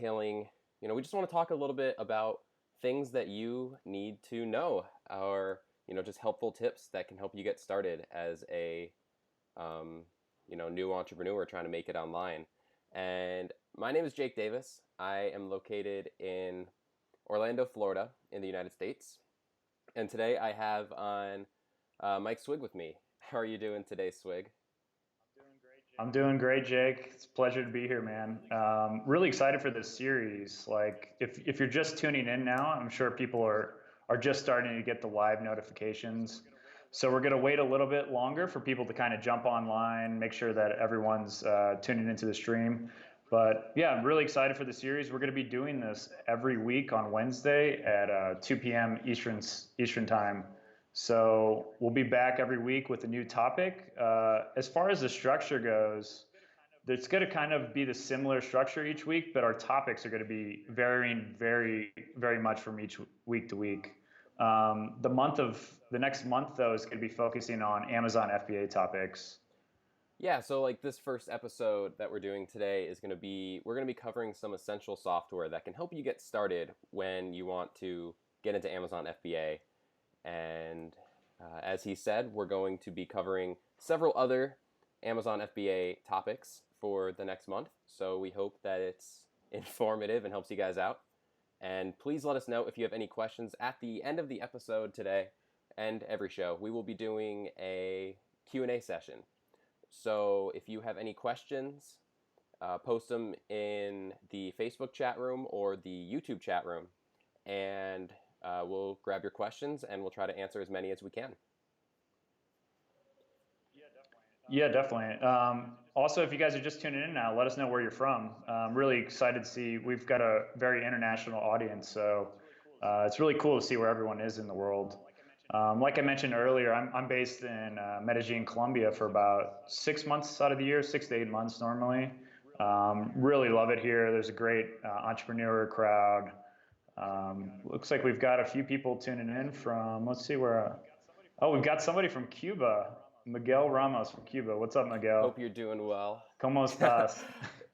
detailing, we just want to talk a little bit about things that you need to know, or just helpful tips that can help you get started as a um, new entrepreneur trying to make it online. And my name is Jake Davis. I am located in Orlando, Florida, in the United States. And today I have on Mike Swig with me. How are you doing today, Swig? I'm doing great, Jake. It's a pleasure to be here, man. Really excited for this series. Like, if you're just tuning in now, I'm sure people are just starting to get the live notifications. So we're going to wait a little bit longer for people to kind of jump online, make sure that everyone's tuning into the stream. But yeah, I'm really excited for the series. We're going to be doing this every week on Wednesday at 2 p.m. Eastern time. So we'll be back every week with a new topic. As far as the structure goes, it's going to kind of be the similar structure each week, but our topics are going to be varying very, very much from each week to week. The next month though is going to be focusing on Amazon FBA topics. Yeah, so like this first episode that we're doing today is going to be we're going to be covering some essential software that can help you get started when you want to get into Amazon FBA. And as he said, we're going to be covering several other Amazon FBA topics for the next month. So we hope that it's informative and helps you guys out. And please let us know if you have any questions at the end of the episode today and every show. We will be doing a Q&A session. So if you have any questions, post them in the Facebook chat room or the YouTube chat room, and we'll grab your questions and we'll try to answer as many as we can. Yeah, definitely. Also, if you guys are just tuning in now, let us know where you're from. I'm really excited to see we've got a very international audience, so it's really cool to see where everyone is in the world. Like I mentioned earlier, I'm based in Medellin, Colombia for about 6 months out of the year, 6 to 8 months normally. Really love it here. There's a great entrepreneur crowd. Looks like we've got a few people tuning in from, let's see where. Oh, we've got somebody from Cuba, Miguel Ramos from Cuba. What's up, Hope Miguel? you're doing well. ¿Cómo estás?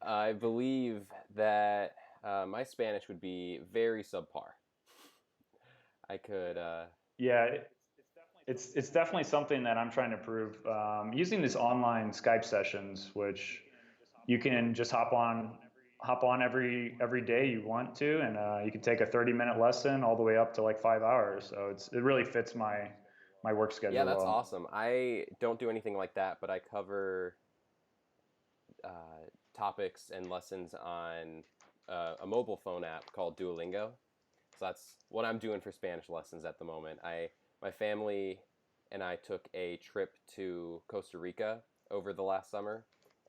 I believe that my Spanish would be very subpar. I could, Yeah, it's definitely something that I'm trying to prove. Using these online Skype sessions, which you can just hop on every day you want to, and you can take a 30-minute lesson all the way up to like 5 hours. So it really fits my work yeah, schedule that's well. awesome. I don't do anything like that, but I cover topics and lessons on a mobile phone app called Duolingo. So that's what I'm doing for Spanish lessons at the moment. My family and I took a trip to Costa Rica over the last summer,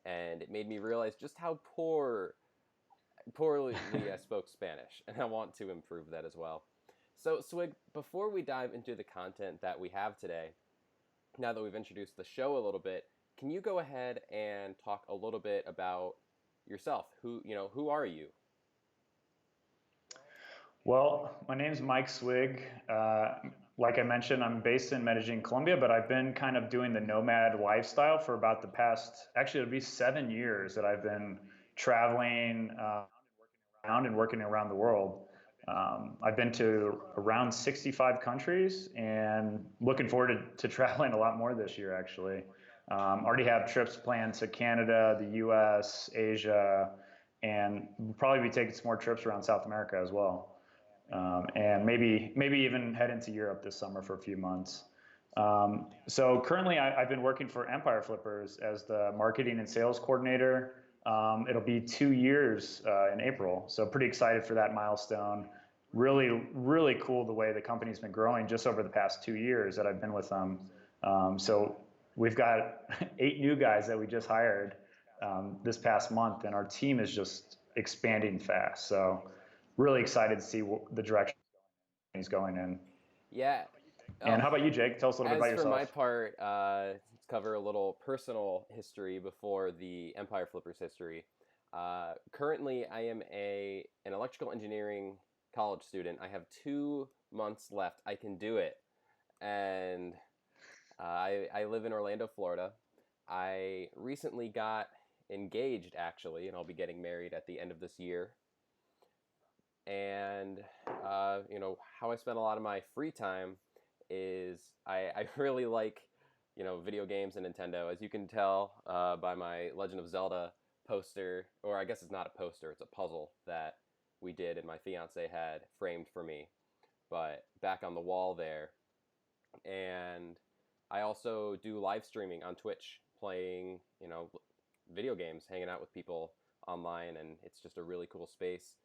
and it made me realize just how poorly I spoke Spanish, and I want to improve that as well. So, Swig, before we dive into the content that we have today, now that we've introduced the show a little bit, can you go ahead and talk a little bit about yourself? Who are you? Well, my name's Mike Swig. Like I mentioned, I'm based in Medellin, Colombia, but I've been kind of doing the nomad lifestyle for about the past, actually, it'll be 7 years that I've been traveling around and working around the world. I've been to around 65 countries and looking forward to traveling a lot more this year, actually. Already have trips planned to Canada, the US, Asia, and we'll probably be taking some more trips around South America as well. And maybe even head into Europe this summer for a few months. So currently, I've been working for Empire Flippers as the marketing and sales coordinator. It'll be 2 years in April, so pretty excited for that milestone. Really, really cool the way the company's been growing just over the past 2 years that I've been with them. So we've got 8 new guys that we just hired this past month, and our team is just expanding fast. So really excited to see the direction he's going in. Yeah. And Oh, how about you, Jake? Tell us a little bit about as for my yourself. part, let's cover a little personal history before the Empire Flippers history. Currently, I am an electrical engineering college student. I have 2 months left. I can do it, and I live in Orlando, Florida. I recently got engaged, actually, and I'll be getting married at the end of this year. and how I spend a lot of my free time is I really like video games and Nintendo. As you can tell by my Legend of Zelda poster, or I guess it's not a poster, it's a puzzle that we did and my fiance had framed for me, but back on the wall there. And I also do live streaming on Twitch, playing video games, hanging out with people online, and it's just a really cool space.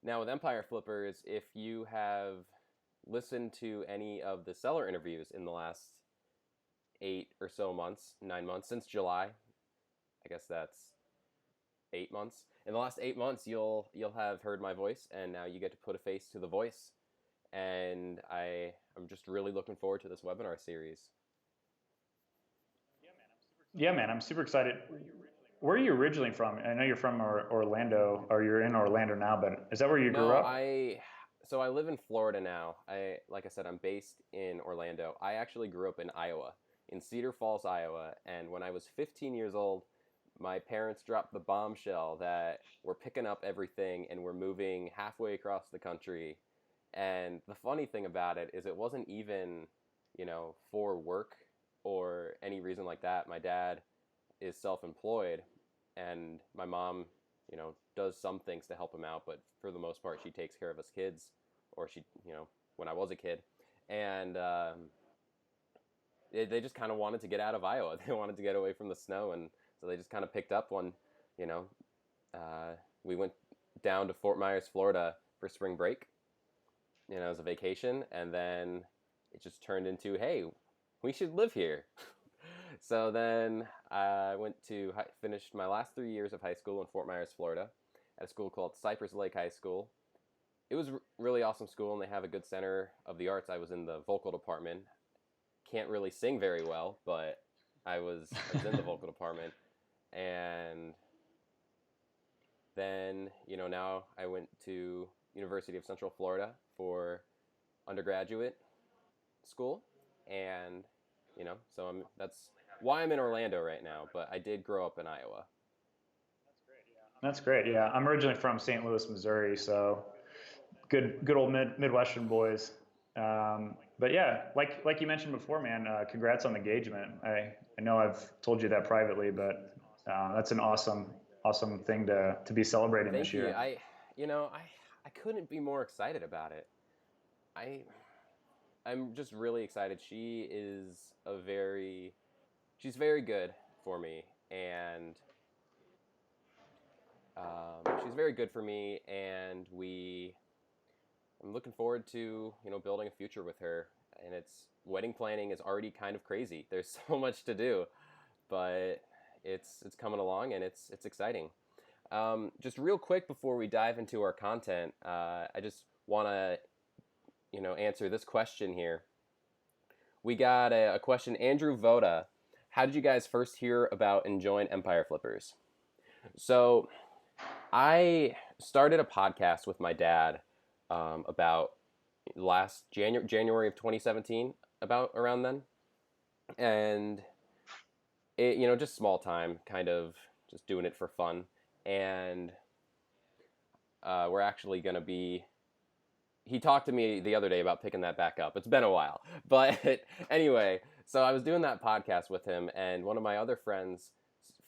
Now with Empire Flippers, if you have listened to any of the seller interviews in the last 9 months since July, I guess that's 8 months. In the last 8 months, you'll have heard my voice, and now you get to put a face to the voice. And I'm just really looking forward to this webinar series. Yeah, man, I'm super excited. Where are you originally from? I know you're from Orlando, or you're in Orlando now, but is that where you grew No, up? I live in Florida now. Like I said, I'm based in Orlando. I actually grew up in Iowa, in Cedar Falls, Iowa, and when I was 15 years old, my parents dropped the bombshell that we're picking up everything and we're moving halfway across the country. And the funny thing about it is it wasn't even, for work or any reason like that. My dad is self-employed, and my mom, does some things to help him out, but for the most part, she takes care of us kids, or when I was a kid. And they just kind of wanted to get out of Iowa. They wanted to get away from the snow, and so they just kind of picked up one, you know, we went down to Fort Myers, Florida for spring break, as a vacation, and then it just turned into, hey, we should live here. So then I finished my last 3 years of high school in Fort Myers, Florida, at a school called Cypress Lake High School. It was really awesome school, and they have a good center of the arts. I was in the vocal department. Can't really sing very well, but I was in the vocal department. And then, now I went to University of Central Florida for undergraduate school, and so that's why I'm in Orlando right now, but I did grow up in Iowa. That's great. Yeah, I'm originally from St. Louis, Missouri, so good old Midwestern boys. But yeah, like you mentioned before, man, congrats on the engagement. I know I've told you that privately, but that's an awesome thing to be celebrating this Thank you. year. I couldn't be more excited about it. I'm just really excited. She's very good for me, and she's very good for me, and I'm looking forward to building a future with her. And wedding planning is already kind of crazy. There's so much to do, but it's coming along, and it's exciting. Just real quick before we dive into our content, I just want to answer this question here. We got a question, Andrew Voda. How did you guys first hear about and join Empire Flippers? So I started a podcast with my dad about last January of 2017, about around then. And it, just small time, kind of just doing it for fun. And we're actually going to be, he talked to me the other day about picking that back up. It's been a while. But anyway, so I was doing that podcast with him, and one of my other friends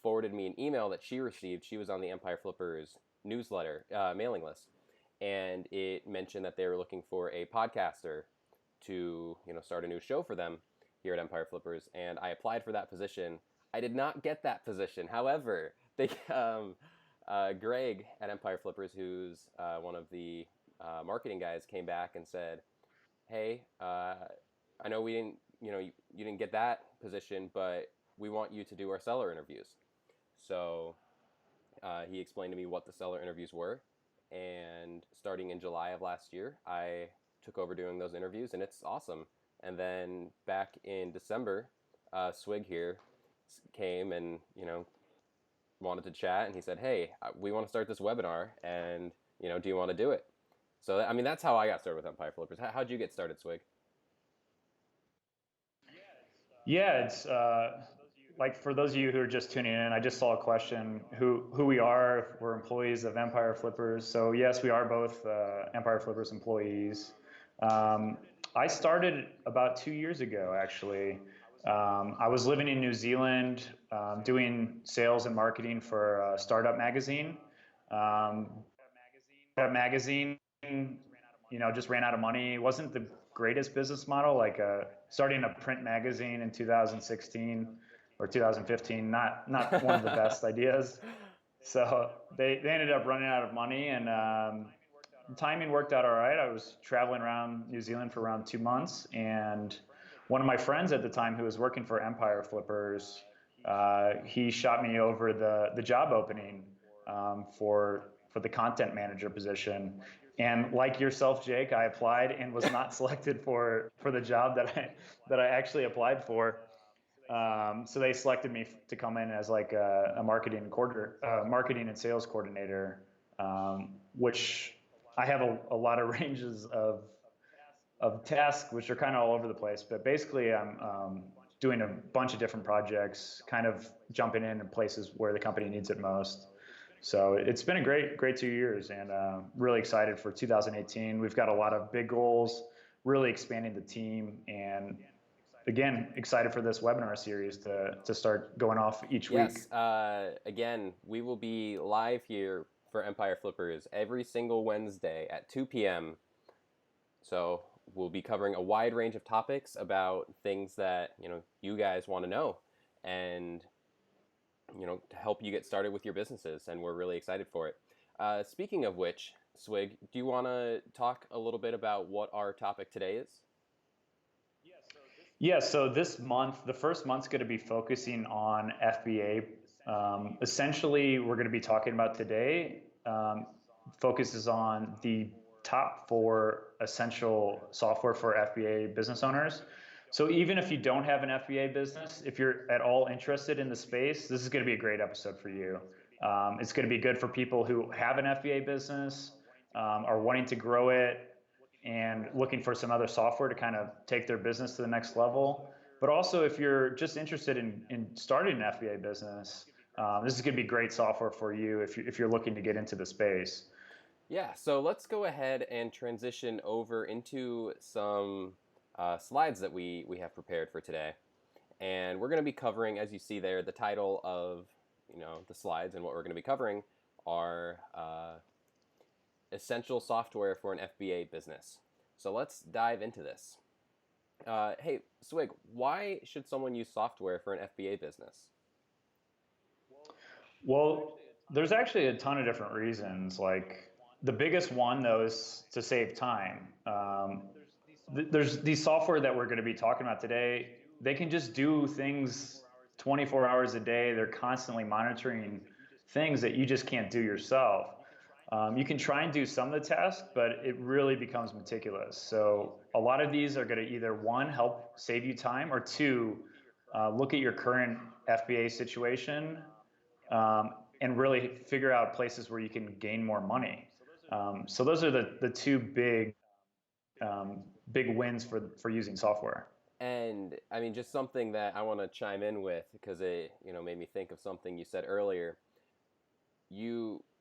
forwarded me an email that she received. She was on the Empire Flippers newsletter mailing list, and it mentioned that they were looking for a podcaster to start a new show for them here at Empire Flippers, and I applied for that position. I did not get that position. However, they Greg at Empire Flippers, who's one of the marketing guys, came back and said, hey, I know we didn't you didn't get that position, but we want you to do our seller interviews. So he explained to me what the seller interviews were, and starting in July of last year, I took over doing those interviews, and it's awesome. And then back in December, Swig here came and wanted to chat, and he said, hey, we want to start this webinar, and do you want to do it? So that's how I got started with Empire Flippers. How'd you get started, Swig? Yeah, it's like for those of you who are just tuning in, I just saw a question who we are, if we're employees of Empire Flippers. So yes, we are both Empire Flippers employees. Um, I started about 2 years ago, actually. I was living in New Zealand, doing sales and marketing for a startup magazine. Um, that magazine, just ran out of money. It wasn't the greatest business model, like starting a print magazine in 2016 or 2015, not one of the best ideas. So they ended up running out of money, and the timing worked out all right. I was traveling around New Zealand for around 2 months, and one of my friends at the time who was working for Empire Flippers, he shot me over the job opening for the content manager position. And like yourself, Jake, I applied and was not selected for the job that I actually applied for. So they selected me to come in as like a marketing and sales coordinator, which I have a lot of ranges of tasks, which are kind of all over the place. But basically, I'm doing a bunch of different projects, kind of jumping in places where the company needs it most. So it's been a great 2 years, and really excited for 2018. We've got a lot of big goals, really expanding the team, and again, excited for this webinar series to start going off each week. Yes. Again, we will be live here for Empire Flippers every single Wednesday at 2 p.m. So we'll be covering a wide range of topics about things that you guys want to know, and to help you get started with your businesses. And we're really excited for it. Speaking of which, Swig, do you want to talk a little bit about what our topic today is? Yeah, so this month, the first month's going to be focusing on FBA. Essentially, we're going to be talking about today, focuses on the top 4 essential software for FBA business owners. So even if you don't have an FBA business, if you're at all interested in the space, this is going to be a great episode for you. It's going to be good for people who have an FBA business, are wanting to grow it, and looking for some other software to kind of take their business to the next level. But also, if you're just interested in starting an FBA business, this is going to be great software for you if you're looking to get into the space. Yeah, so let's go ahead and transition over into some slides that we have prepared for today. And we're going to be covering, as you see there, the title of the slides, and what we're going to be covering are essential software for an FBA business. So let's dive into this. Hey, Swig, why should someone use software for an FBA business? Well, there's actually a ton of different reasons. Like the biggest one, though, is to save time. There's these software that we're going to be talking about today. They can just do things 24 hours a day. They're constantly monitoring things that you just can't do yourself. You can try and do some of the tasks, but it really becomes meticulous. So a lot of these are going to either, one, help save you time, or two, look at your current FBA situation, and really figure out places where you can gain more money. So those are the two big wins for using software. And I mean, just something that I want to chime in with, because it made me think of something you said earlier.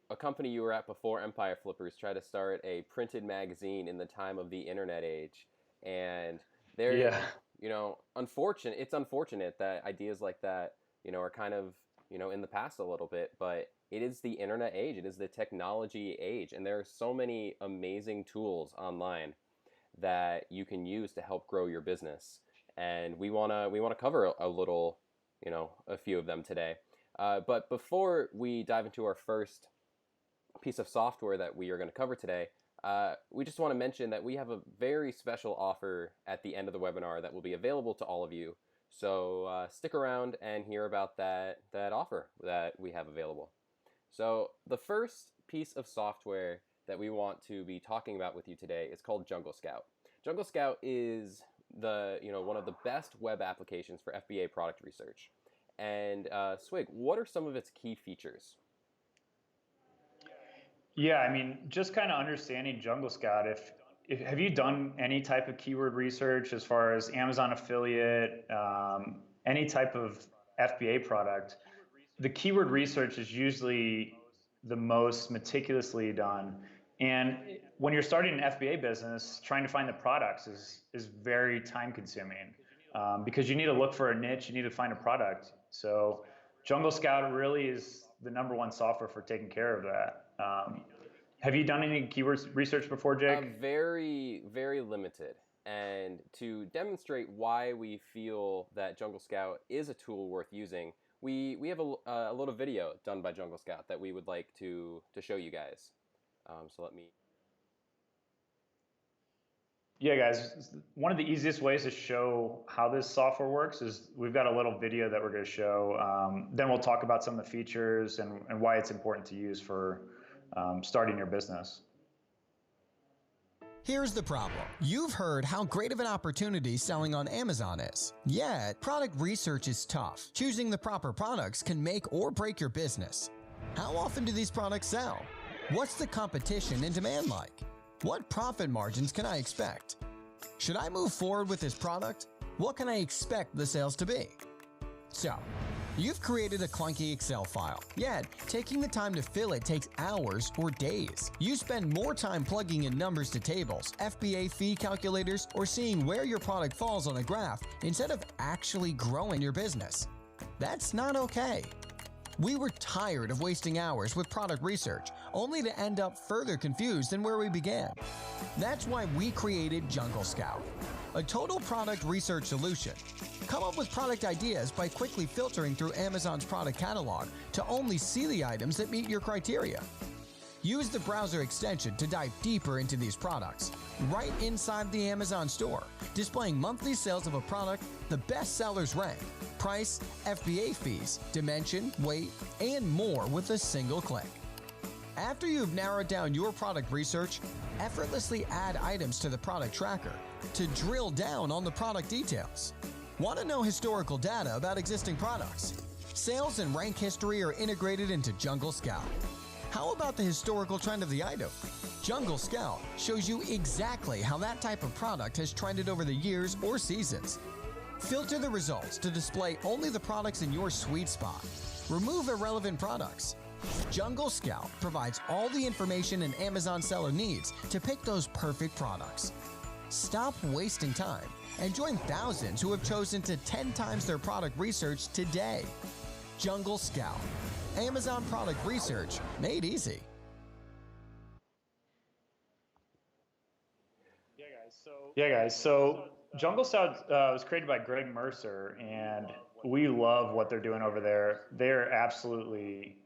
A company you were at before Empire Flippers tried to start a printed magazine in the time of the internet age, and Yeah. it's unfortunate that ideas like that are kind of in the past a little bit, but it is the internet age, it is the technology age, and there are so many amazing tools online that you can use to help grow your business, and we want to cover a little, a few of them today. But before we dive into our first piece of software that we are going to cover today, we just want to mention that we have a very special offer at the end of the webinar that will be available to all of you. So stick around and hear about that offer that we have available. So the first piece of software that we want to be talking about with you today is called Jungle Scout. Jungle Scout is one of the best web applications for FBA product research. And Swig, what are some of its key features? Yeah, I mean, just kind of understanding Jungle Scout. If have you done any type of keyword research as far as Amazon affiliate, any type of FBA product, the keyword research is usually the most meticulously done. And when you're starting an FBA business, trying to find the products is very time consuming, because you need to look for a niche, you need to find a product. So Jungle Scout really is the number one software for taking care of that. Have you done any keyword research before, Jake? Very, very limited. And to demonstrate why we feel that Jungle Scout is a tool worth using, we have a little video done by Jungle Scout that we would like to show you guys. So let me. Yeah, guys, one of the easiest ways to show how this software works is we've got a little video that we're going to show. Then we'll talk about some of the features and why it's important to use for starting your business. Here's the problem. You've heard how great of an opportunity selling on Amazon is. Yet, product research is tough. Choosing the proper products can make or break your business. How often do these products sell? What's the competition and demand like? What profit margins can I expect? Should I move forward with this product? What can I expect the sales to be? So, you've created a clunky Excel file, yet taking the time to fill it takes hours or days. You spend more time plugging in numbers to tables, FBA fee calculators, or seeing where your product falls on a graph instead of actually growing your business. That's not okay. We were tired of wasting hours with product research, only to end up further confused than where we began. That's why we created Jungle Scout, a total product research solution. Come up with product ideas by quickly filtering through Amazon's product catalog to only see the items that meet your criteria. Use the browser extension to dive deeper into these products, right inside the Amazon store, displaying monthly sales of a product, the best sellers rank, price, FBA fees, dimension, weight, and more with a single click. After you've narrowed down your product research, effortlessly add items to the product tracker to drill down on the product details. Want to know historical data about existing products? Sales and rank history are integrated into Jungle Scout. How about the historical trend of the item? Jungle Scout shows you exactly how that type of product has trended over the years or seasons. Filter the results to display only the products in your sweet spot. Remove irrelevant products. Jungle Scout provides all the information an Amazon seller needs to pick those perfect products. Stop wasting time and join thousands who have chosen to 10 times their product research today. Jungle Scout. Amazon product research made easy. Yeah, guys. So Jungle Scout was created by Greg Mercer, and we love what they're doing over there. They're absolutely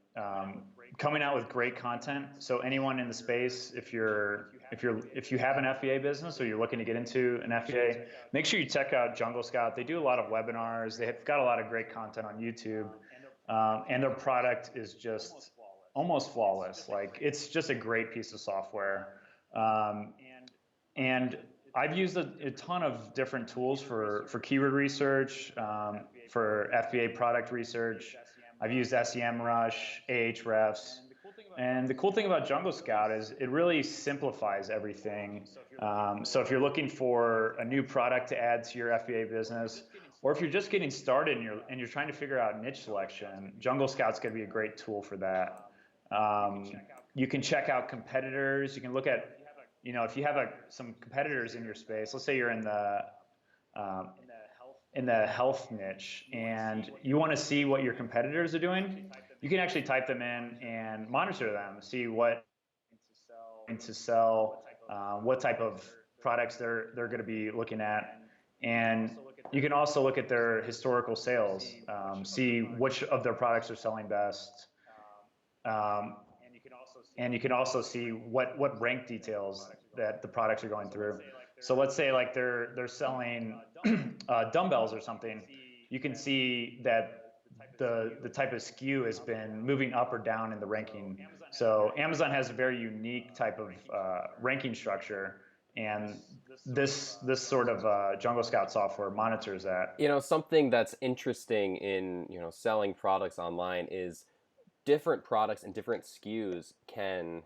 coming out with great content. So anyone in the space, if you have an FBA business or you're looking to get into an FBA, make sure you check out Jungle Scout. They do a lot of webinars. They've got a lot of great content on YouTube, and their product is just almost flawless. Like, it's just a great piece of software. And I've used a ton of different tools for keyword research, for FBA product research. I've used SEMrush, Ahrefs, and the cool thing about Jungle Scout is it really simplifies everything. So if you're looking for a new product to add to your FBA business, or if you're just getting started and you're trying to figure out niche selection, Jungle Scout's going to be a great tool for that. You can check out competitors. You can look at, if you have some competitors in your space. Let's say you're in the health niche and you want to see what your competitors are doing, you can actually type them in and monitor them, see what to sell, what type of products they're going to be looking at. And you can also look at their historical sales, see which of their products are selling best. And you can also see what rank details that the products are going through. So let's say like they're selling dumbbells or something. You can see that the type of SKU has been moving up or down in the ranking. So Amazon has a very unique type of ranking structure, and this sort of Jungle Scout software monitors that. Something that's interesting in selling products online is different products and different SKUs can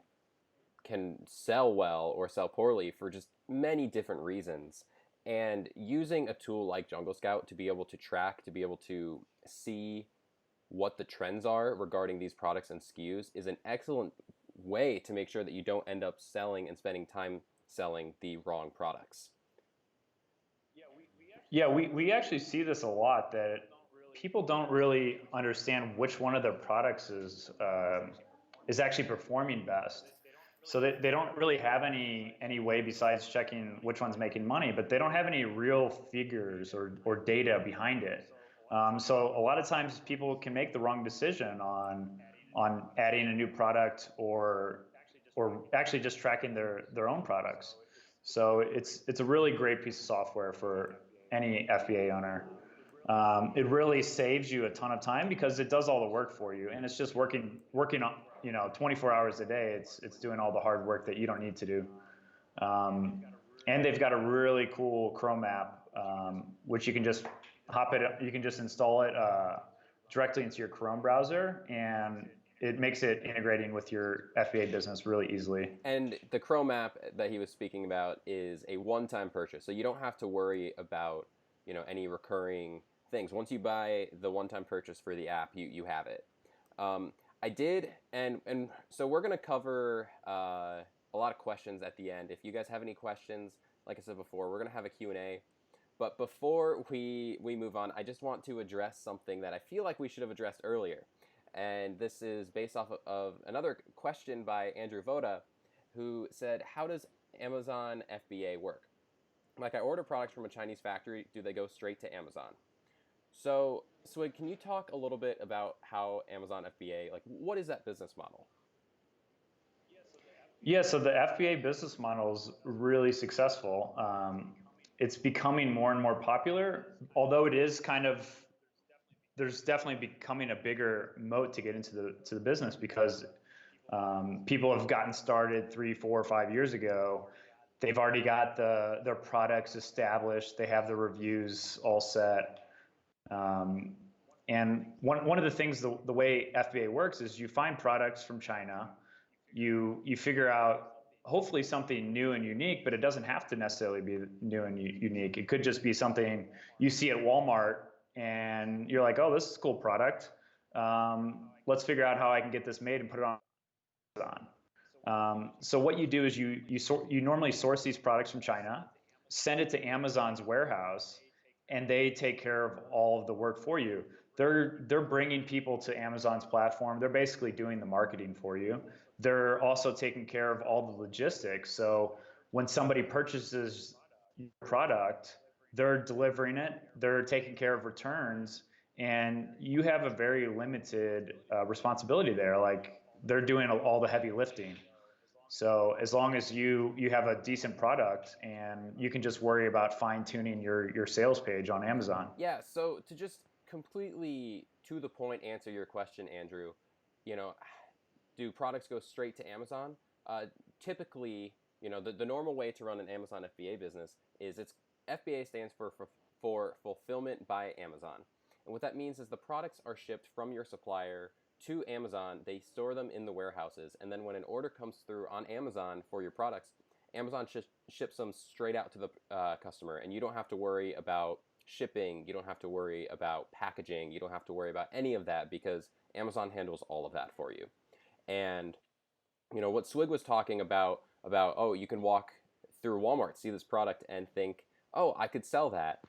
sell well or sell poorly for just many different reasons. And using a tool like Jungle Scout to be able to track, to be able to see what the trends are regarding these products and SKUs is an excellent way to make sure that you don't end up selling and spending time selling the wrong products. Yeah, we actually see this a lot, that people don't really understand which one of their products is actually performing best. So they don't really have any way besides checking which one's making money, but they don't have any real figures or data behind it. So a lot of times people can make the wrong decision on adding a new product or actually just tracking their own products. So it's a really great piece of software for any FBA owner. It really saves you a ton of time because it does all the work for you, and it's just working on 24 hours a day. It's doing all the hard work that you don't need to do. And they've got a really cool Chrome app, which you can just you can just install it directly into your Chrome browser, and it makes it integrating with your FBA business really easily. And the Chrome app that he was speaking about is a one-time purchase, so you don't have to worry about any recurring things. Once you buy the one-time purchase for the app, you have it. I did, and so we're going to cover a lot of questions at the end. If you guys have any questions, like I said before, we're going to have a Q&A. But before we move on, I just want to address something that I feel like we should have addressed earlier. And this is based off of another question by Andrew Voda, who said, how does Amazon FBA work? Like, I order products from a Chinese factory, do they go straight to Amazon? So, Swig, can you talk a little bit about how Amazon FBA, like, what is that business model? Yeah, so the FBA business model is really successful. It's becoming more and more popular, although it is there's definitely becoming a bigger moat to get into the business because people have gotten started 3, 4, 5 years ago. They've already got their products established. They have the reviews all set. And one of the things, the way FBA works is you find products from China, you figure out hopefully something new and unique, but it doesn't have to necessarily be new and unique. It could just be something you see at Walmart and you're like, oh, this is a cool product. Let's figure out how I can get this made and put it on Amazon. So what you do is you normally source these products from China, send it to Amazon's warehouse, and they take care of all of the work for you. They're bringing people to Amazon's platform. They're basically doing the marketing for you. They're also taking care of all the logistics. So when somebody purchases your product, they're delivering it, they're taking care of returns, and you have a very limited responsibility there. Like, they're doing all the heavy lifting. So as long as you have a decent product, and you can just worry about fine tuning your sales page on Amazon. Yeah, so to just completely to the point answer your question, Andrew, do products go straight to Amazon? Typically, the normal way to run an Amazon FBA business is FBA stands for Fulfillment by Amazon. And what that means is the products are shipped from your supplier to Amazon. They store them in the warehouses, and then when an order comes through on Amazon for your products, Amazon ships them straight out to the customer, and you don't have to worry about shipping, you don't have to worry about packaging, you don't have to worry about any of that because Amazon handles all of that for you. And what Swig was talking about oh, you can walk through Walmart, see this product, and think, oh, I could sell that.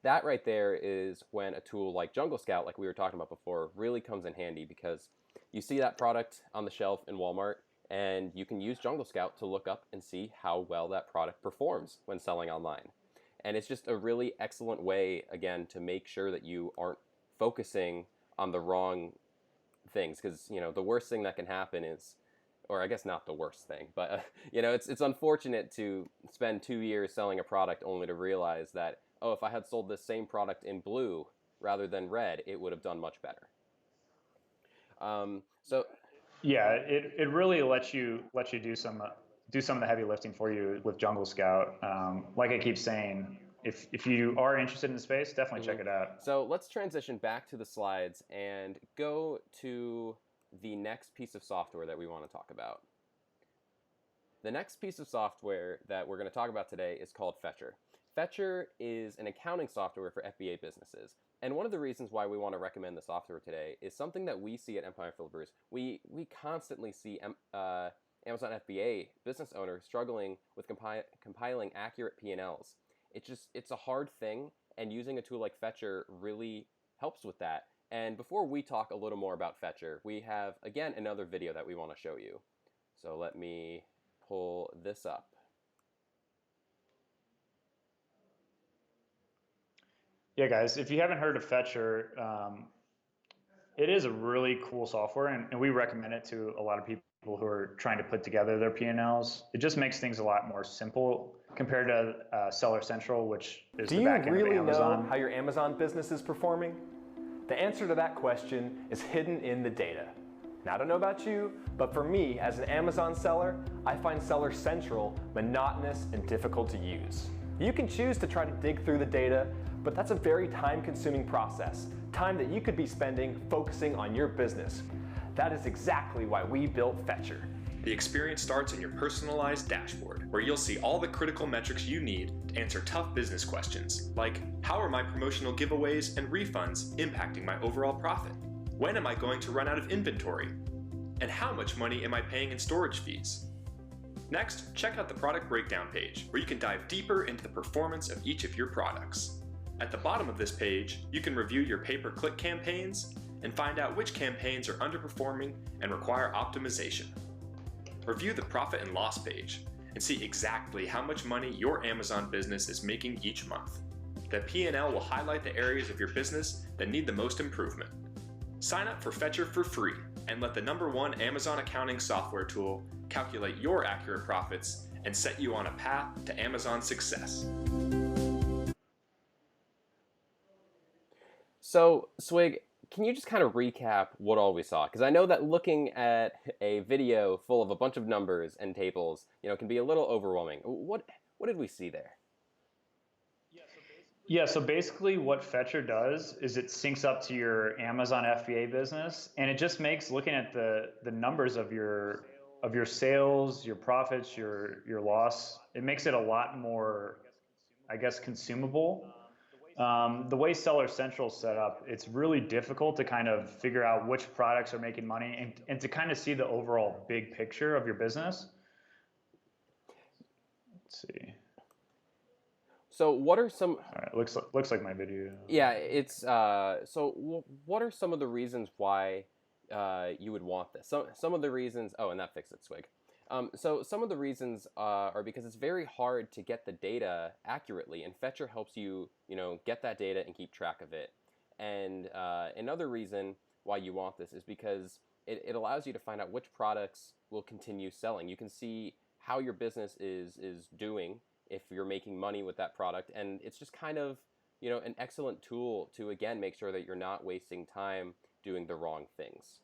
That right there is when a tool like Jungle Scout, like we were talking about before, really comes in handy, because you see that product on the shelf in Walmart, and you can use Jungle Scout to look up and see how well that product performs when selling online. And it's just a really excellent way, again, to make sure that you aren't focusing on the wrong things, because the worst thing that can happen is, or I guess not the worst thing, but it's unfortunate to spend 2 years selling a product only to realize that, oh, if I had sold this same product in blue rather than red, it would have done much better. So yeah, it really lets you do some of the heavy lifting for you with Jungle Scout. Like I keep saying, if you are interested in the space, definitely check it out. So let's transition back to the slides and go to the next piece of software that we want to talk about. The next piece of software that we're going to talk about today is called Fetcher. Fetcher is an accounting software for FBA businesses. And one of the reasons why we want to recommend the software today is something that we see at Empire Flippers. We constantly see Amazon FBA business owners struggling with compiling accurate P&Ls. It's a hard thing, and using a tool like Fetcher really helps with that. And before we talk a little more about Fetcher, we have, again, another video that we want to show you. So let me pull this up. Yeah, guys, if you haven't heard of Fetcher, it is a really cool software, and we recommend it to a lot of people who are trying to put together their P&Ls. It just makes things a lot more simple compared to Seller Central, which is the back end of Amazon. Do you really know how your Amazon business is performing? The answer to that question is hidden in the data. Now, I don't know about you, but for me, as an Amazon seller, I find Seller Central monotonous and difficult to use. You can choose to try to dig through the data, but that's a very time-consuming process, time that you could be spending focusing on your business. That is exactly why we built Fetcher. The experience starts in your personalized dashboard, where you'll see all the critical metrics you need to answer tough business questions, like how are my promotional giveaways and refunds impacting my overall profit? When am I going to run out of inventory? And how much money am I paying in storage fees? Next, check out the product breakdown page, where you can dive deeper into the performance of each of your products. At the bottom of this page, you can review your pay-per-click campaigns and find out which campaigns are underperforming and require optimization. Review the profit and loss page and see exactly how much money your Amazon business is making each month. The P&L will highlight the areas of your business that need the most improvement. Sign up for Fetcher for free and let the #1 Amazon accounting software tool calculate your accurate profits and set you on a path to Amazon success. So, Swig, can you just kind of recap what all we saw? Because I know that looking at a video full of a bunch of numbers and tables, can be a little overwhelming. What did we see there? Yeah, so basically what Fetcher does is it syncs up to your Amazon FBA business, and it just makes looking at the numbers of your sales, your profits, your loss, it makes it a lot more, I guess, consumable. The way Seller Central is set up, it's really difficult to kind of figure out which products are making money and to kind of see the overall big picture of your business. Let's see. So what are some... All right, looks like my video. Yeah, it's... So what are some of the reasons why you would want this? Some of the reasons... Oh, and that fixed it, Swig. So some of the reasons are because it's very hard to get the data accurately, and Fetcher helps you, get that data and keep track of it. And another reason why you want this is because it allows you to find out which products will continue selling. You can see how your business is doing if you're making money with that product, and it's just kind of, an excellent tool to, again, make sure that you're not wasting time doing the wrong things.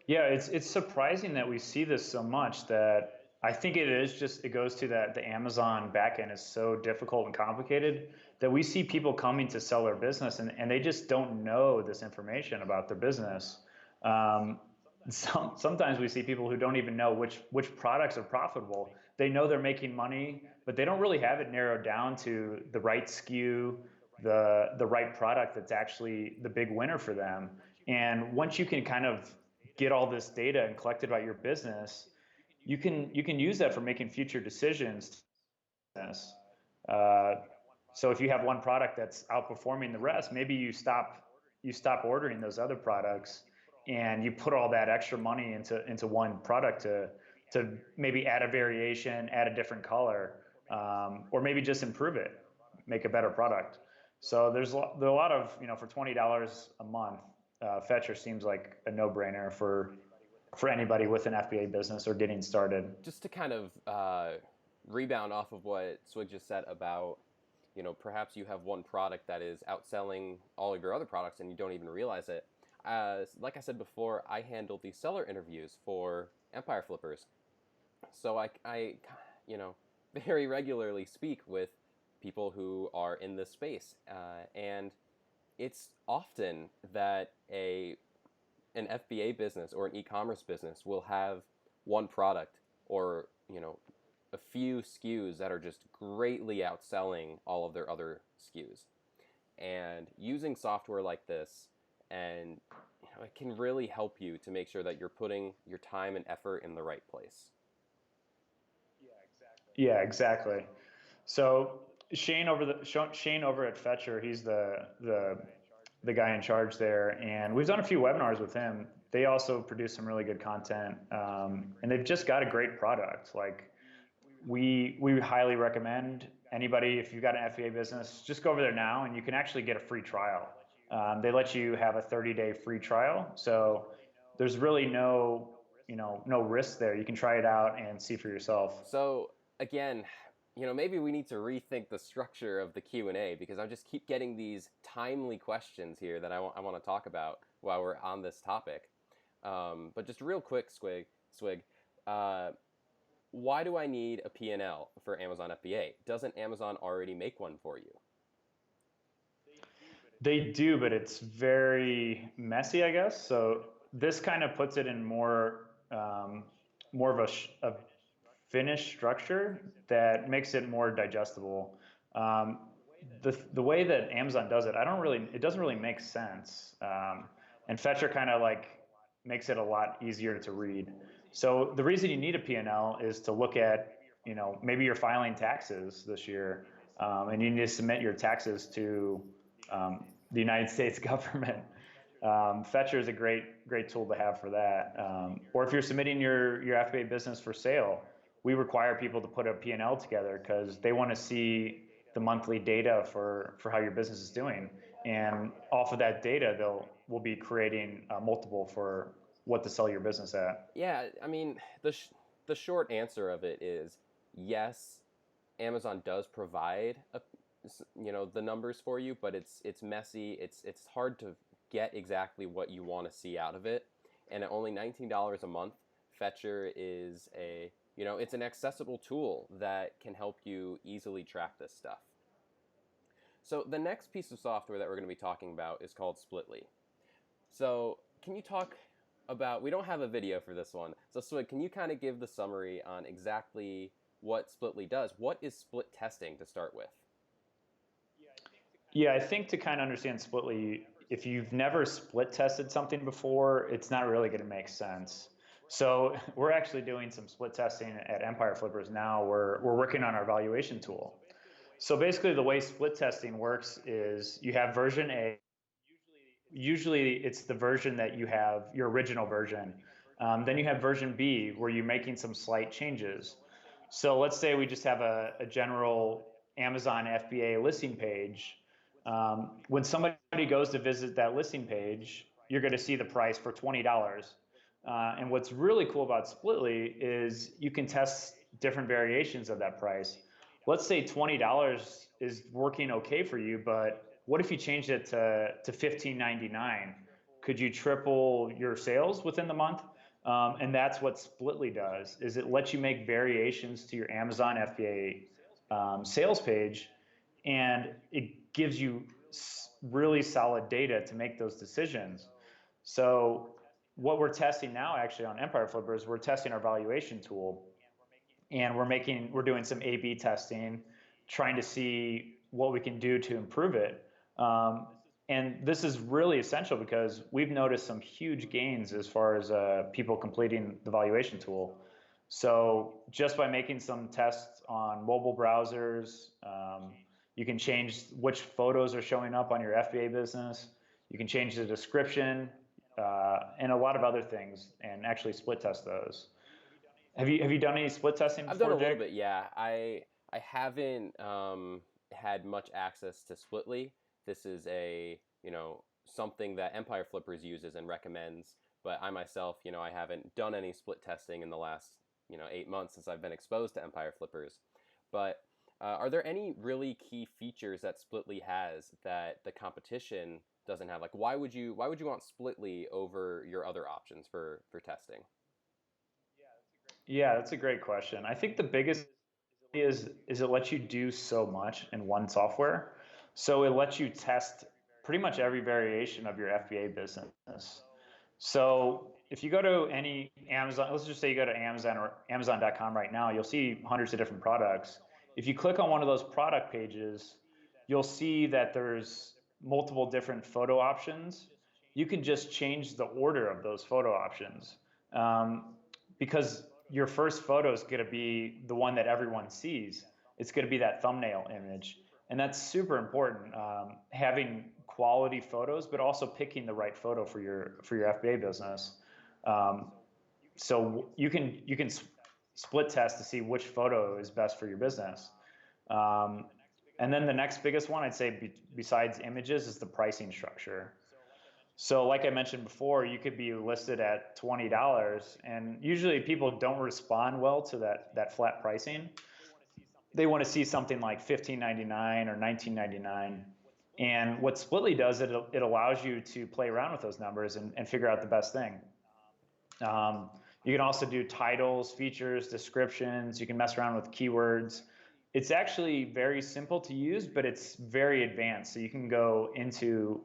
Yeah, it's surprising that we see this so much. That I think it goes to that the Amazon backend is so difficult and complicated that we see people coming to sell their business and they just don't know this information about their business. Sometimes we see people who don't even know which products are profitable. They know they're making money, but they don't really have it narrowed down to the right SKU, the right product that's actually the big winner for them. And once you can kind of get all this data and collect it about your business, you can use that for making future decisions. So if you have one product that's outperforming the rest, maybe you stop ordering those other products and you put all that extra money into one product to maybe add a variation, add a different color, or maybe just improve it, make a better product. So there's a lot of, for $20 a month, Fetcher seems like a no-brainer for anybody with an FBA business or getting started. Just to kind of rebound off of what Swig just said about, perhaps you have one product that is outselling all of your other products and you don't even realize it. Like I said before, I handle the seller interviews for Empire Flippers. So I very regularly speak with people who are in this space, and it's often that an FBA business or an e-commerce business will have one product or a few SKUs that are just greatly outselling all of their other SKUs. And using software like this, and it can really help you to make sure that you're putting your time and effort in the right place. Yeah, exactly. So Shane over at Fetcher, he's the guy in charge there, and we've done a few webinars with him. They also produce some really good content, and they've just got a great product. Like we highly recommend anybody, if you've got an FBA business, just go over there now, and you can actually get a free trial. They let you have a 30-day free trial, so there's really no risk there. You can try it out and see for yourself. So again, maybe we need to rethink the structure of the Q&A, because I just keep getting these timely questions here that I want to talk about while we're on this topic. But just real quick, Swig, why do I need a P&L for Amazon FBA? Doesn't Amazon already make one for you? They do, but it's very messy, I guess. So this kind of puts it in more of a finished structure that makes it more digestible. The way that Amazon does it, it doesn't really make sense. And Fetcher kind of like makes it a lot easier to read. So the reason you need a P&L is to look at, maybe you're filing taxes this year, and you need to submit your taxes to the United States government. Fetcher is a great tool to have for that. Or if you're submitting your FBA business for sale, we require people to put a P&L together because they want to see the monthly data for how your business is doing. And off of that data, we'll be creating a multiple for what to sell your business at. Yeah, I mean, the short answer of it is yes, Amazon does provide the numbers for you, but it's messy. It's hard to get exactly what you want to see out of it. And at only $19 a month, Fetcher is it's an accessible tool that can help you easily track this stuff. So the next piece of software that we're going to be talking about is called Splitly. So can you talk about, we don't have a video for this one, so Swig, can you kind of give the summary on exactly what Splitly does? What is split testing to start with? Yeah, I think to kind of understand Splitly, if you've never split tested something before, it's not really going to make sense. So we're actually doing some split testing at Empire Flippers now. We're working on our valuation tool. So basically the way split testing works is you have version A. Usually it's the version that you have, your original version. Then you have version B where you're making some slight changes. So let's say we just have a general Amazon FBA listing page. When somebody goes to visit that listing page, you're going to see the price for $20. And what's really cool about Splitly is you can test different variations of that price. Let's say $20 is working okay for you, but what if you changed it to $15.99? Could you triple your sales within the month? And that's what Splitly does, is it lets you make variations to your Amazon FBA sales page, and it gives you really solid data to make those decisions. So what we're testing now actually on Empire Flippers, we're testing our valuation tool, and we're doing some A/B testing, trying to see what we can do to improve it. And this is really essential because we've noticed some huge gains as far as people completing the valuation tool. So just by making some tests on mobile browsers, you can change which photos are showing up on your FBA business. You can change the description and a lot of other things, and actually split test those. Have you done any split testing before, I've done a little Jake? bit, yeah. I haven't had much access to Splitly. This is something that Empire Flippers uses and recommends, but I myself, I haven't done any split testing in the last 8 months since I've been exposed to Empire Flippers. But are there any really key features that Splitly has that the competition doesn't have? Like, why would you want Splitly over your other options for testing? Yeah, that's a great question. I think the biggest is it lets you do so much in one software. So it lets you test pretty much every variation of your FBA business. So if you go to any Amazon, let's just say you go to Amazon or Amazon.com right now, you'll see hundreds of different products. If you click on one of those product pages, you'll see that there's multiple different photo options. You can just change the order of those photo options, because your first photo is going to be the one that everyone sees. It's going to be that thumbnail image. And that's super important, having quality photos, but also picking the right photo for your FBA business. So you can split test to see which photo is best for your business. And then the next biggest one, I'd say, besides images, is the pricing structure. So like I mentioned before, you could be listed at $20, and usually people don't respond well to that flat pricing. They want to see something like $15.99 or $19.99. And what Splitly does, it allows you to play around with those numbers and figure out the best thing. You can also do titles, features, descriptions. You can mess around with keywords. It's actually very simple to use, but it's very advanced. So you can go into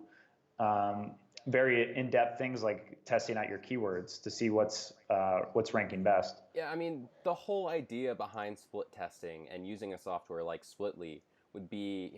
very in-depth things like testing out your keywords to see what's ranking best. Yeah, I mean, the whole idea behind split testing and using a software like Splitly would be,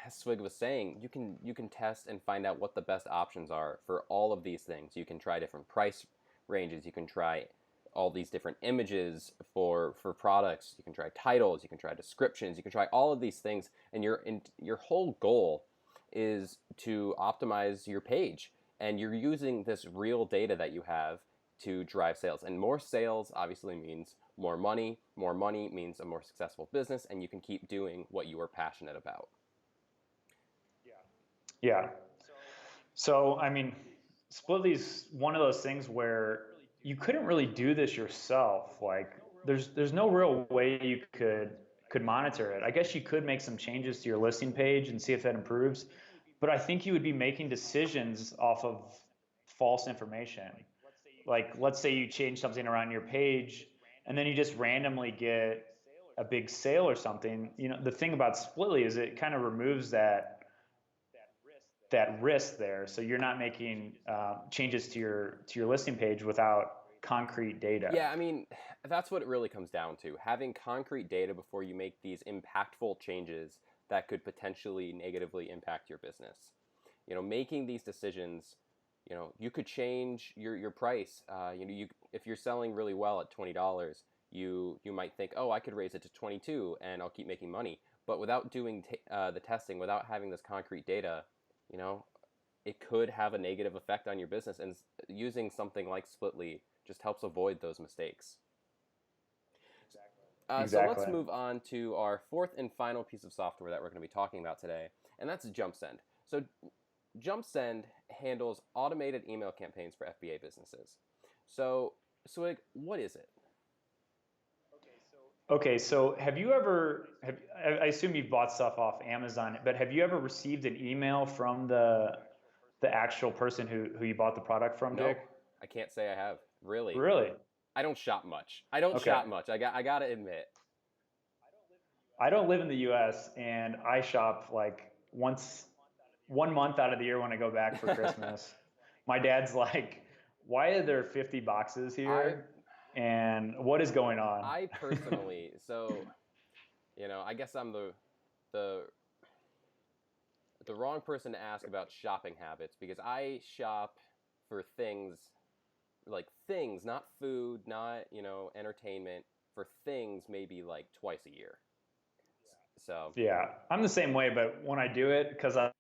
as Swig was saying, you can test and find out what the best options are for all of these things. You can try different price ranges. You can try all these different images for products. You can try titles. You can try descriptions. You can try all of these things, and your whole goal is to optimize your page. And you're using this real data that you have to drive sales. And more sales obviously means more money. More money means a more successful business, and you can keep doing what you are passionate about. Yeah. So, I mean, Splitly's one of those things where you couldn't really do this yourself. Like, there's no real way you could monitor it. I guess you could make some changes to your listing page and see if that improves, but I think you would be making decisions off of false information. Like, let's say you change something around your page and then you just randomly get a big sale or something. The thing about Splitly is it kind of removes that risk there. So you're not making changes to your listing page without concrete data. Yeah, I mean, that's what it really comes down to. Having concrete data before you make these impactful changes that could potentially negatively impact your business. Making these decisions, you could change your price. If you're selling really well at $20, you might think, oh, I could raise it to 22 and I'll keep making money. But without doing the testing, without having this concrete data, it could have a negative effect on your business. And using something like Splitly just helps avoid those mistakes. Exactly. So let's move on to our fourth and final piece of software that we're going to be talking about today, and that's JumpSend. So JumpSend handles automated email campaigns for FBA businesses. So Swig, what is it? Okay, so I assume you've bought stuff off Amazon, but have you ever received an email from the actual person who you bought the product from, Jake? No, I can't say I have. Really? Really? I don't shop much. I gotta admit. I don't live in the U.S. and I shop like 1 month out of the year when I go back for Christmas. My dad's like, "Why are there 50 boxes here? And what is going on?" I personally, I guess I'm the wrong person to ask about shopping habits, because I shop for things, not food, not, entertainment, for things maybe like twice a year. So yeah, I'm the same way, but when I do it, because I'm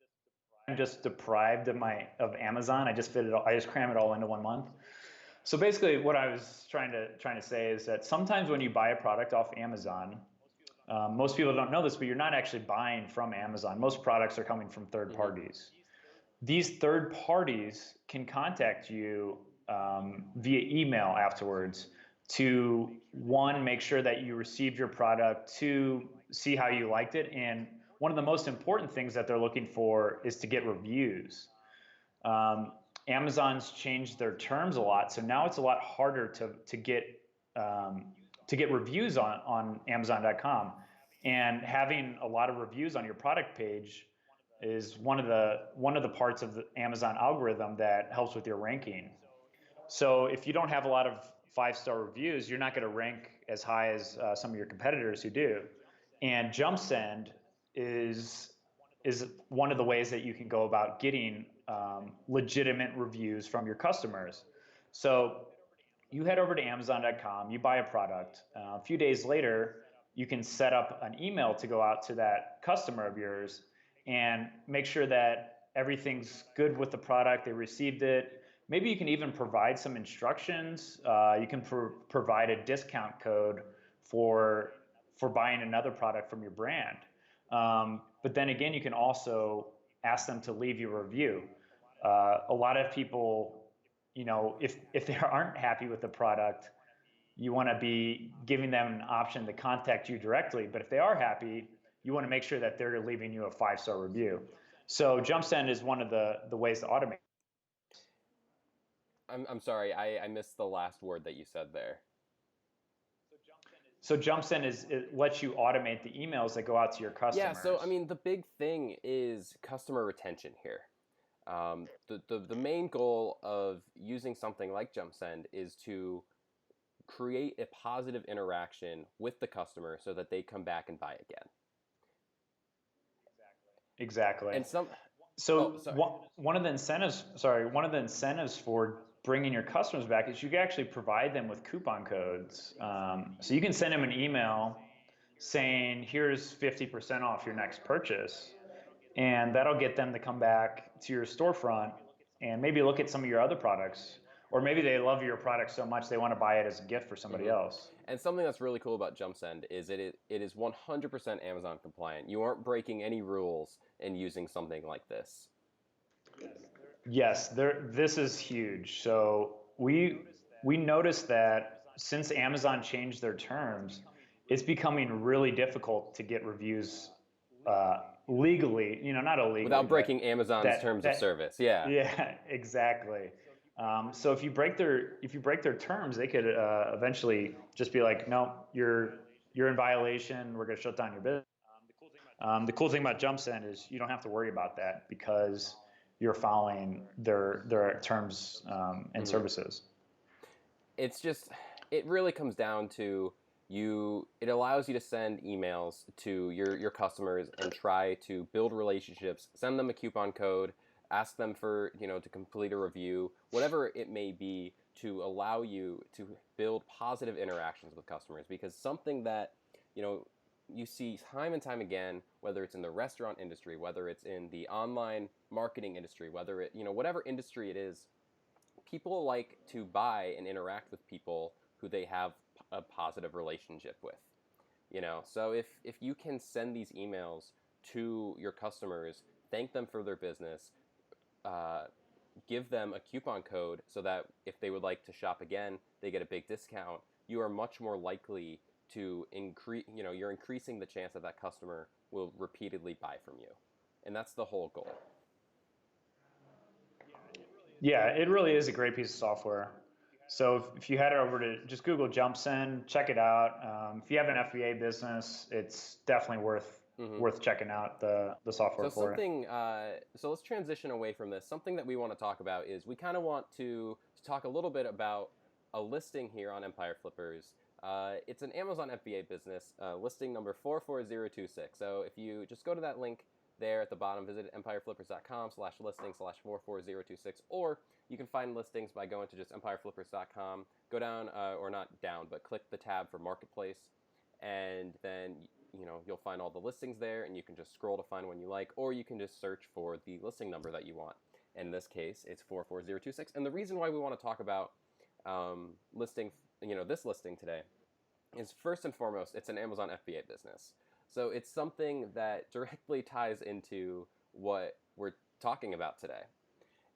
just deprived of Amazon, I just cram it all into 1 month. So basically what I was trying to say is that sometimes when you buy a product off Amazon, most people don't know this, but you're not actually buying from Amazon. Most products are coming from third parties. These third parties can contact you via email afterwards to, one, make sure that you received your product, two, see how you liked it, and one of the most important things that they're looking for is to get reviews. Amazon's changed their terms a lot, so now it's a lot harder to get reviews on Amazon.com, and having a lot of reviews on your product page is one of the parts of the Amazon algorithm that helps with your ranking. So if you don't have a lot of 5-star reviews, you're not going to rank as high as some of your competitors who do. And JumpSend is one of the ways that you can go about getting legitimate reviews from your customers. So you head over to Amazon.com, you buy a product. A few days later, you can set up an email to go out to that customer of yours and make sure that everything's good with the product, they received it. Maybe you can even provide some instructions. You can provide a discount code for buying another product from your brand. But then again, you can also ask them to leave you a review. A lot of people, if they aren't happy with the product, you want to be giving them an option to contact you directly. But if they are happy, you want to make sure that they're leaving you a 5-star review. So JumpSend is one of the ways to automate. I'm sorry, I missed the last word that you said there. So JumpSend it lets you automate the emails that go out to your customers. Yeah, so I mean, the big thing is customer retention here. The main goal of using something like JumpSend is to create a positive interaction with the customer so that they come back and buy again. Exactly. And one of the incentives for bringing your customers back is you can actually provide them with coupon codes. So you can send them an email saying, here's 50% off your next purchase. And that'll get them to come back to your storefront and maybe look at some of your other products. Or maybe they love your product so much they want to buy it as a gift for somebody else. And something that's really cool about JumpSend is it is 100% Amazon compliant. You aren't breaking any rules in using something like this. Yes, this is huge. So we noticed that since Amazon changed their terms, it's becoming really difficult to get reviews legally, not illegally. Without breaking Amazon's terms of service, yeah. Yeah, exactly. So if you break their terms, they could eventually just be like, no, you're in violation. We're going to shut down your business. The cool thing about JumpSend is you don't have to worry about that because you're following their terms and services. It really comes down to it allows you to send emails to your customers and try to build relationships, send them a coupon code, ask them for, to complete a review, whatever it may be, to allow you to build positive interactions with customers. Because something that, you see time and time again, whether it's in the restaurant industry, whether it's in the online marketing industry, whether it, whatever industry it is, people like to buy and interact with people who they have a positive relationship with. So if you can send these emails to your customers, thank them for their business, give them a coupon code so that if they would like to shop again, they get a big discount, you are much more likely to increase, you're increasing the chance that customer will repeatedly buy from you. And that's the whole goal. Yeah, it really is a great piece of software. So if you head over to just Google JumpSend, check it out. If you have an FBA business, it's definitely worth checking out the software for it. So let's transition away from this. Something that we want to talk about is we kind of want to talk a little bit about a listing here on Empire Flippers. It's an Amazon FBA business, listing number 44026. So if you just go to that link there at the bottom, visit empireflippers.com/listing/44026, or you can find listings by going to just empireflippers.com. Go down, or not down, but click the tab for Marketplace, and then you'll find all the listings there, and you can just scroll to find one you like, or you can just search for the listing number that you want. In this case, it's 44026. And the reason why we want to talk about this listing today is, first and foremost, it's an Amazon FBA business. So it's something that directly ties into what we're talking about today.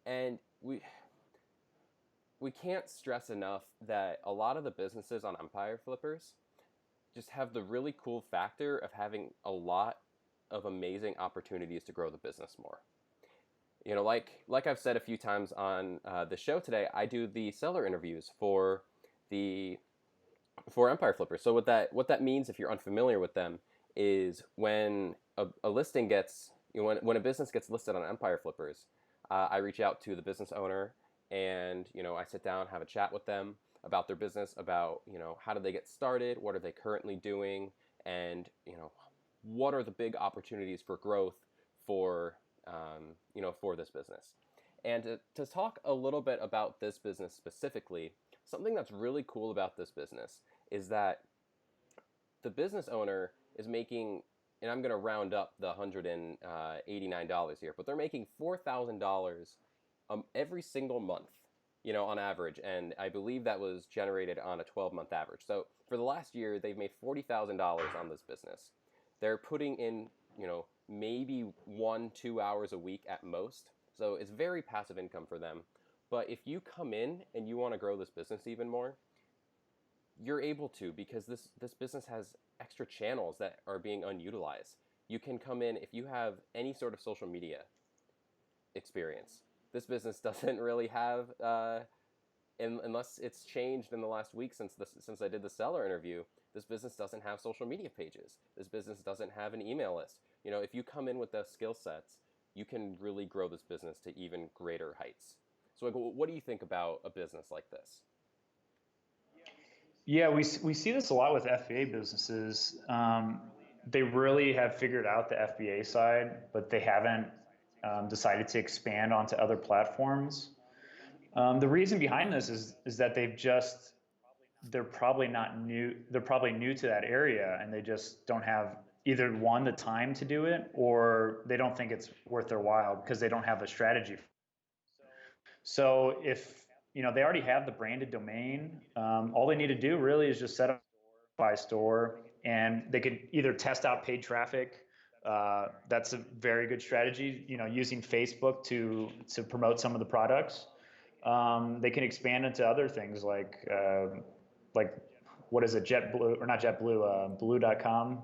And we can't stress enough that a lot of the businesses on Empire Flippers just have the really cool factor of having a lot of amazing opportunities to grow the business more. Like I've said a few times on the show today, I do the seller interviews for Empire Flippers. So what that means, if you're unfamiliar with them, is when a listing gets, when a business gets listed on Empire Flippers, I reach out to the business owner and I sit down, have a chat with them about their business, about how did they get started, what are they currently doing, and what are the big opportunities for growth for for this business. And to talk a little bit about this business specifically, something that's really cool about this business is that the business owner is making, and I'm going to round up the $189 here, but they're making $4,000 every single month, on average. And I believe that was generated on a 12-month average. So for the last year, they've made $40,000 on this business. They're putting in, maybe 1-2 hours a week at most. So it's very passive income for them. But if you come in and you want to grow this business even more, you're able to, because this business has extra channels that are being unutilized. You can come in if you have any sort of social media experience. This business doesn't really have, unless it's changed in the last week since I did the seller interview. This business doesn't have social media pages. This business doesn't have an email list. If you come in with those skill sets, you can really grow this business to even greater heights. So, what do you think about a business like this? Yeah, we see this a lot with FBA businesses. They really have figured out the FBA side, but they haven't decided to expand onto other platforms. The reason behind this is that they're probably new to that area, and they just don't have either one, the time to do it, or they don't think it's worth their while because they don't have a strategy. So if they already have the branded domain, all they need to do really is just set up a Shopify store, and they could either test out paid traffic. That's a very good strategy, using Facebook to promote some of the products. They can expand into other things like what is it, JetBlue, or not JetBlue, Blue.com,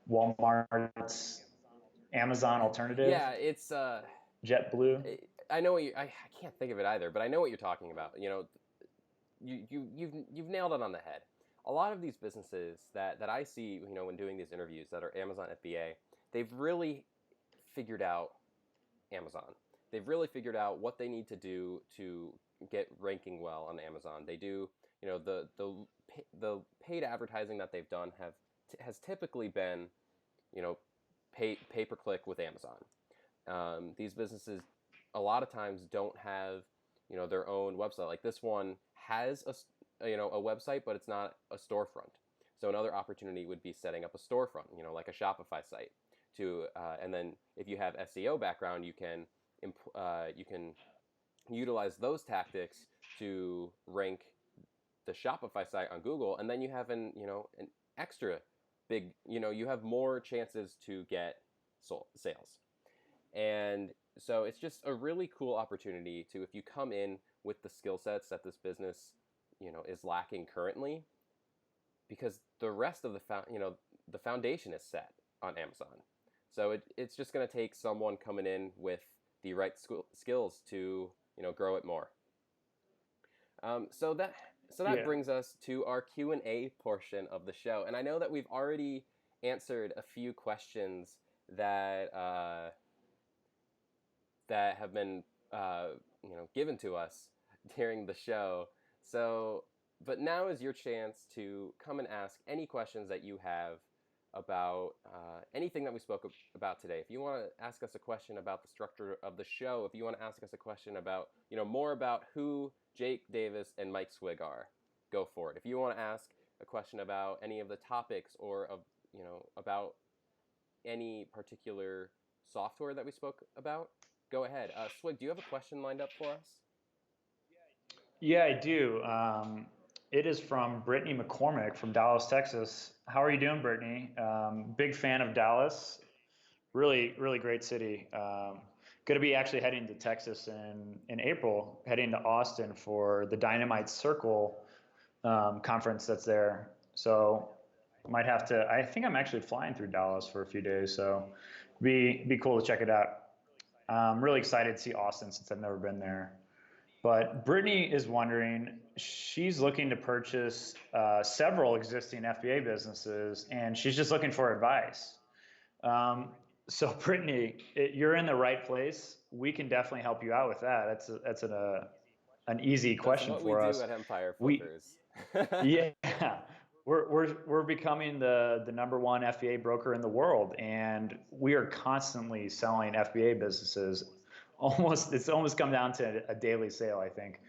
Walmart's Amazon alternative. Yeah, it's JetBlue. I know what I can't think of it either, but I know what you're talking about. You've nailed it on the head. A lot of these businesses that I see, when doing these interviews that are Amazon FBA, they've really figured out Amazon. They've really figured out what they need to do to get ranking well on Amazon. They do, the paid advertising that they've done has typically been, pay per click with Amazon. These businesses a lot of times don't have, their own website. Like this one has a website, but it's not a storefront. So another opportunity would be setting up a storefront, like a Shopify site. And then if you have SEO background, you can utilize those tactics to rank the Shopify site on Google, and then you have an extra big, you have more chances to get sales. And so it's just a really cool opportunity to, if you come in with the skill sets that this business, is lacking currently, because the rest of the foundation is set on Amazon. So it's just going to take someone coming in with the right skills to, grow it more. So that brings us to our Q&A portion of the show. And I know that we've already answered a few questions that have been given to us during the show. So, but now is your chance to come and ask any questions that you have about anything that we spoke about today. If you want to ask us a question about the structure of the show, if you want to ask us a question about, more about who Jake Davis and Mike Swig are, go for it. If you want to ask a question about any of the topics or about any particular software that we spoke about, go ahead. Swig, do you have a question lined up for us? Yeah, I do. It is from Brittany McCormick from Dallas, Texas. How are you doing, Brittany? Big fan of Dallas. Really, really great city. Going to be actually heading to Texas in April, heading to Austin for the Dynamite Circle conference that's there. So might have to, I think I'm actually flying through Dallas for a few days. So be cool to check it out. I'm really excited to see Austin since I've never been there. But Brittany is wondering, she's looking to purchase several existing FBA businesses, and she's just looking for advice. So Brittany, you're in the right place. We can definitely help you out with that. That's an easy That's question what we for do us. at Empire We Flippers. Yeah, we're becoming the number one FBA broker in the world, and we are constantly selling FBA businesses. It's almost come down to a daily sale, I think.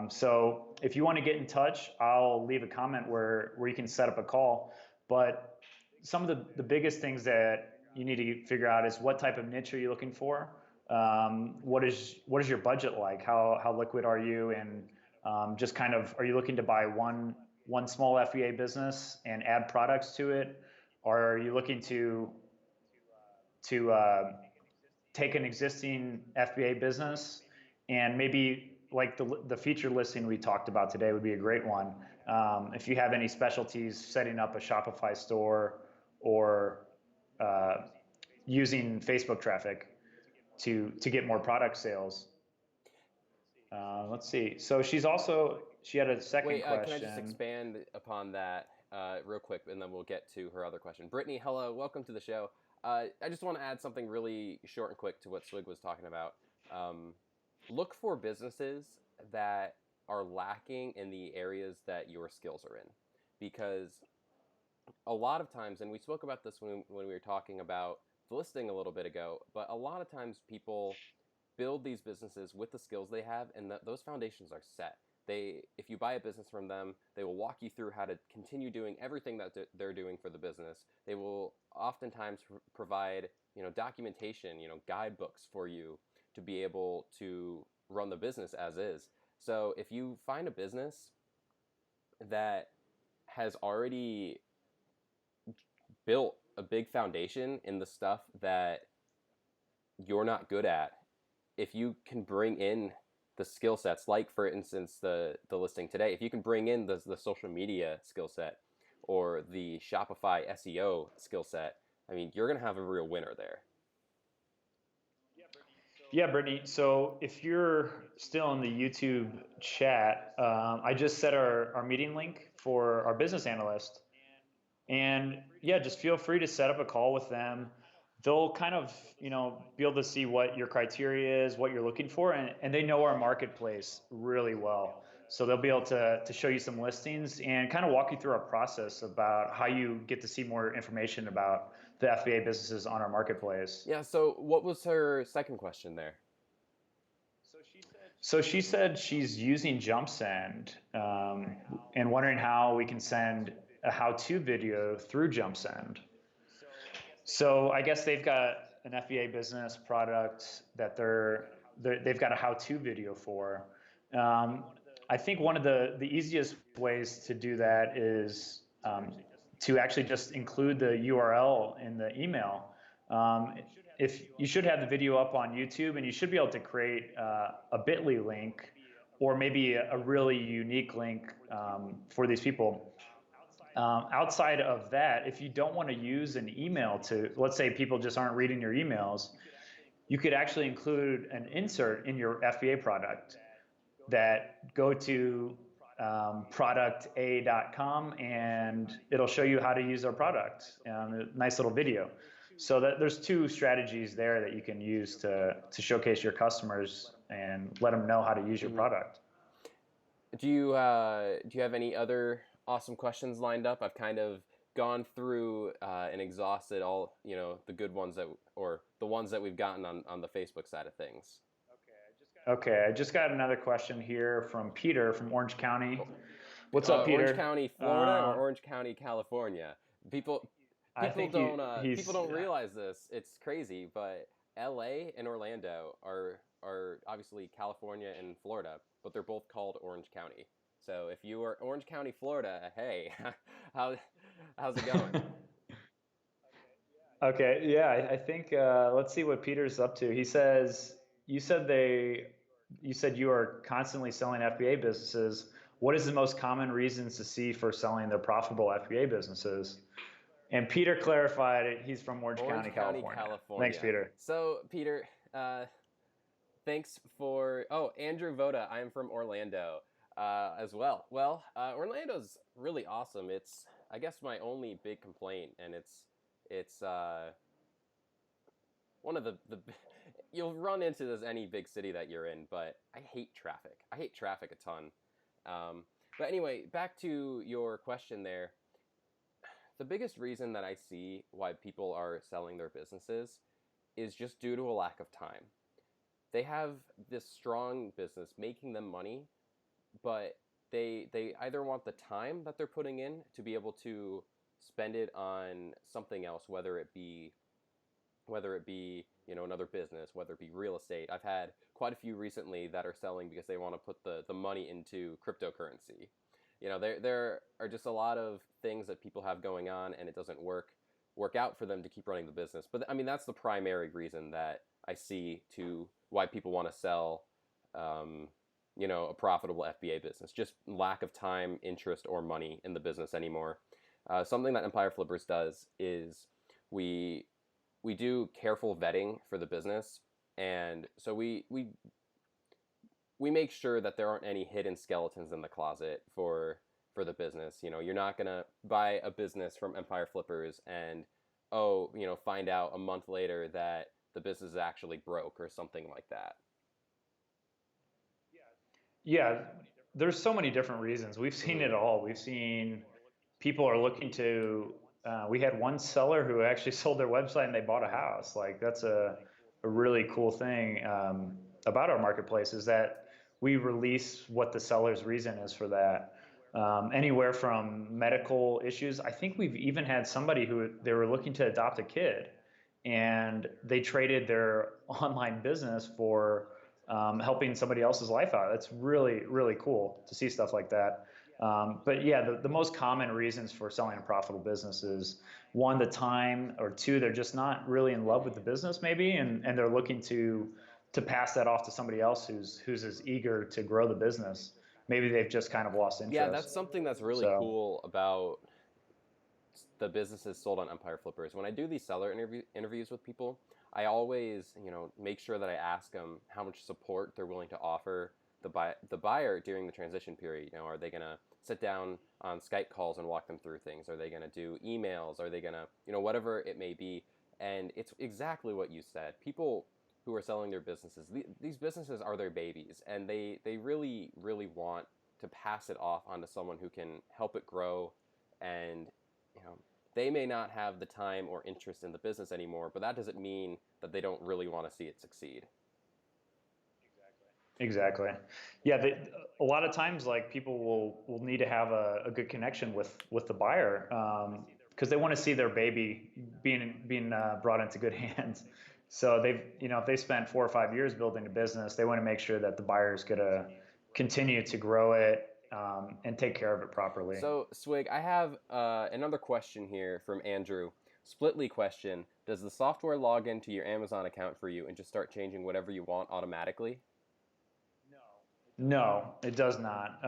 So if you want to get in touch, I'll leave a comment where you can set up a call. But some of the biggest things that you need to figure out is what type of niche are you looking for? What is your budget like? How liquid are you? And just kind of, are you looking to buy one small FBA business and add products to it, or are you looking to take an existing FBA business and maybe like the feature listing we talked about today would be a great one. If you have any specialties, setting up a Shopify store or uh, using Facebook traffic to get more product sales. Let's see. So she had a second Wait, question. can I just expand upon that real quick, and then we'll get to her other question. Brittany, hello, welcome to the show. I just want to add something really short and quick to what Swig was talking about. Look for businesses that are lacking in the areas that your skills are in, because a lot of times, and we spoke about this when we were talking about the listing a little bit ago, but a lot of times people build these businesses with the skills they have, and those foundations are set. If you buy a business from them, they will walk you through how to continue doing everything that they're doing for the business. They will oftentimes provide, documentation, guidebooks for you to be able to run the business as is. So if you find a business that has already built a big foundation in the stuff that you're not good at, if you can bring in the skill sets, like for instance the listing today, if you can bring in the social media skill set or the Shopify SEO skill set, I mean, you're gonna have a real winner there. Yeah, Brittany. So if you're still in the YouTube chat, I just set our meeting link for our business analyst. And yeah, just feel free to set up a call with them. They'll kind of, be able to see what your criteria is, what you're looking for, and they know our marketplace really well. So they'll be able to show you some listings and kind of walk you through our process about how you get to see more information about the FBA businesses on our marketplace. Yeah, so what was her second question there? So she said she's using JumpSend and wondering how we can send a how-to video through JumpSend. So I guess they've got an FBA business product that they've got a how-to video for. I think one of the easiest ways to do that is to actually just include the URL in the email. If you should have the video up on YouTube, and you should be able to create a bit.ly link or maybe a really unique link for these people. Outside of that, if you don't want to use an email let's say people just aren't reading your emails, you could actually include an insert in your FBA product that go to producta.com, and it'll show you how to use our product. A nice little video. So there's two strategies there that you can use to showcase your customers and let them know how to use your product. Do you have any other awesome questions lined up? I've kind of gone through and exhausted all the good ones or the ones that we've gotten on the Facebook side of things. Okay, I just got another question here from Peter from Orange County. What's up, Peter? Orange County, Florida, or Orange County, California? People don't realize this. It's crazy, but LA and Orlando are obviously California and Florida, but they're both called Orange County. So if you are Orange County, Florida, hey, how's it going? Okay, yeah, I think let's see what Peter's up to. He says you said you are constantly selling FBA businesses. What is the most common reasons to see for selling their profitable FBA businesses? And Peter clarified it. He's from Orange County, California. Thanks, Peter. So, Peter, thanks for... Oh, Andrew Voda. I am from Orlando as well. Well, Orlando's really awesome. It's, I guess, my only big complaint, and it's one of the you'll run into this any big city that you're in, but I hate traffic. I hate traffic a ton. But anyway, back to your question there. The biggest reason that I see why people are selling their businesses is just due to a lack of time. They have this strong business making them money, but they either want the time that they're putting in to be able to spend it on something else, whether it be another business, whether it be real estate. I've had quite a few recently that are selling because they want to put the money into cryptocurrency. There are just a lot of things that people have going on, and it doesn't work out for them to keep running the business. But I mean, that's the primary reason that I see to why people want to sell, a profitable FBA business. Just lack of time, interest, or money in the business anymore. Something that Empire Flippers does is we do careful vetting for the business, and so we make sure that there aren't any hidden skeletons in the closet for the business. You're not gonna buy a business from Empire Flippers and find out a month later that the business is actually broke or something like that. Yeah, there's so many different reasons. We've seen it all. We've seen people are looking to. We had one seller who actually sold their website and they bought a house. Like that's a really cool thing about our marketplace is that we release what the seller's reason is for that. Anywhere from medical issues. I think we've even had somebody who they were looking to adopt a kid, and they traded their online business for helping somebody else's life out. That's really, really cool to see stuff like that. But yeah, the most common reasons for selling a profitable business is one, the time, or two, they're just not really in love with the business maybe, and they're looking to pass that off to somebody else who's as eager to grow the business. Maybe they've just kind of lost interest. Yeah, that's something that's really cool about the businesses sold on Empire Flippers. When I do these seller interviews with people, I always, make sure that I ask them how much support they're willing to offer the buyer during the transition period. Are they going to sit down on Skype calls and walk them through things? Are they going to do emails? Are they going to, whatever it may be? And it's exactly what you said. People who are selling their businesses, these businesses are their babies, and they really, really want to pass it off onto someone who can help it grow. And they may not have the time or interest in the business anymore, but that doesn't mean that they don't really want to see it succeed. Exactly. Yeah, a lot of times, like people will need to have a good connection with the buyer because they want to see their baby being brought into good hands. So if they spent 4 or 5 years building a business, they want to make sure that the buyer is going to continue to grow it and take care of it properly. So, Swig, I have another question here from Andrew. Splitly question: does the software log into your Amazon account for you and just start changing whatever you want automatically? No, it does not.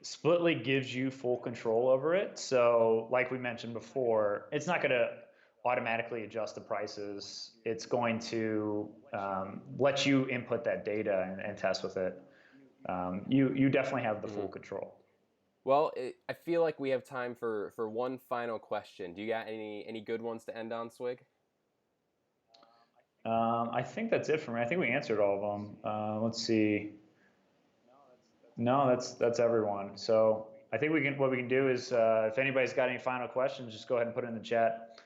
Splitly gives you full control over it. So, like we mentioned before, it's not going to automatically adjust the prices. It's going to let you input that data and test with it. You definitely have the full control. Well, I feel like we have time for one final question. Do you got any good ones to end on, Swig? I think that's it for me. I think we answered all of them. Let's see. No, that's everyone. So I think what we can do is if anybody's got any final questions, just go ahead and put it in the chat.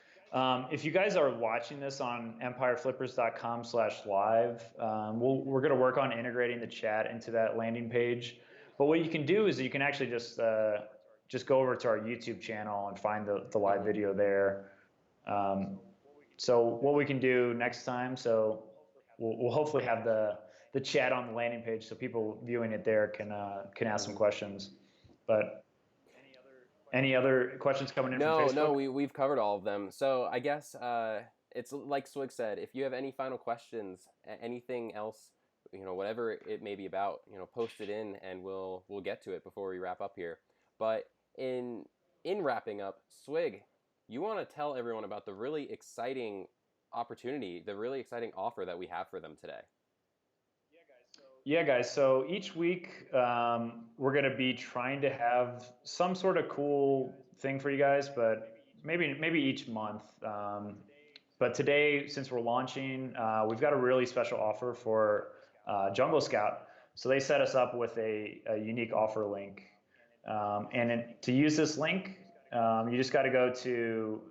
If you guys are watching this on empireflippers.com/live, we're going to work on integrating the chat into that landing page. But what you can do is you can actually just go over to our YouTube channel and find the live video there. So what we can do next time, so we'll hopefully have the chat on the landing page so people viewing it there can ask some questions. But any other questions coming in from Facebook? No, we've covered all of them. So I guess it's like Swig said, if you have any final questions, anything else, whatever it may be about, post it in and we'll get to it before we wrap up here. But in wrapping up, Swig, you want to tell everyone about the really exciting opportunity, the really exciting offer that we have for them today. Yeah, guys. So each week we're going to be trying to have some sort of cool thing for you guys, but maybe each month. But today, since we're launching, we've got a really special offer for Jungle Scout. So they set us up with a unique offer link. To use this link, you just got to go to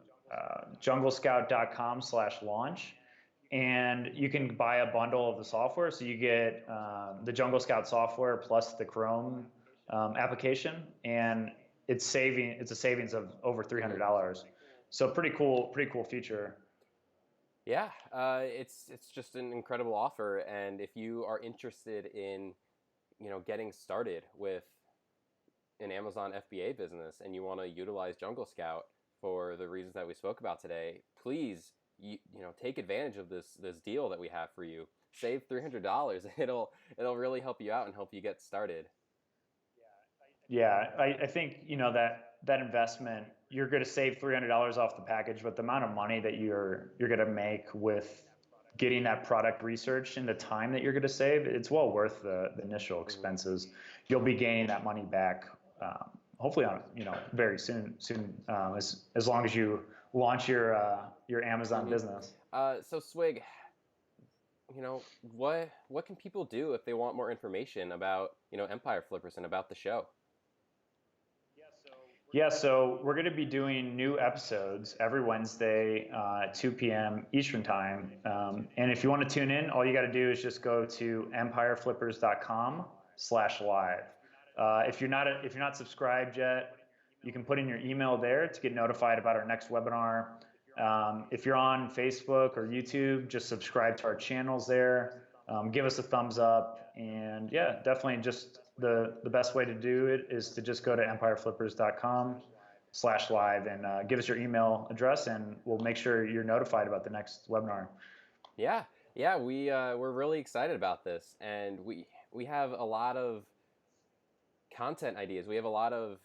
junglescout.com/launch, and you can buy a bundle of the software. So you get the Jungle Scout software plus the Chrome application, and it's a savings of over $300. So pretty cool feature. Yeah, it's just an incredible offer, and if you are interested in, getting started with an Amazon FBA business and you want to utilize Jungle Scout for the reasons that we spoke about today, please, take advantage of this deal that we have for you. Save $300. It'll really help you out and help you get started. Yeah, I think that investment, you're going to save $300 off the package, but the amount of money that you're going to make with getting that product research and the time that you're going to save, it's well worth the initial expenses. You'll be gaining that money back, hopefully on very soon, as long as you launch your Amazon business. So Swig, what can people do if they want more information about Empire Flippers and about the show? Yeah, so we're going to be doing new episodes every Wednesday, 2 p.m. Eastern time. And if you want to tune in, all you got to do is just go to empireflippers.com/live. If you're not subscribed yet, you can put in your email there to get notified about our next webinar. If you're on Facebook or YouTube, just subscribe to our channels there. Give us a thumbs up, and yeah, definitely just the best way to do it is to just go to empireflippers.com/live and give us your email address, and we'll make sure you're notified about the next webinar. Yeah, we're really excited about this, and we have a lot of content ideas. We have a lot of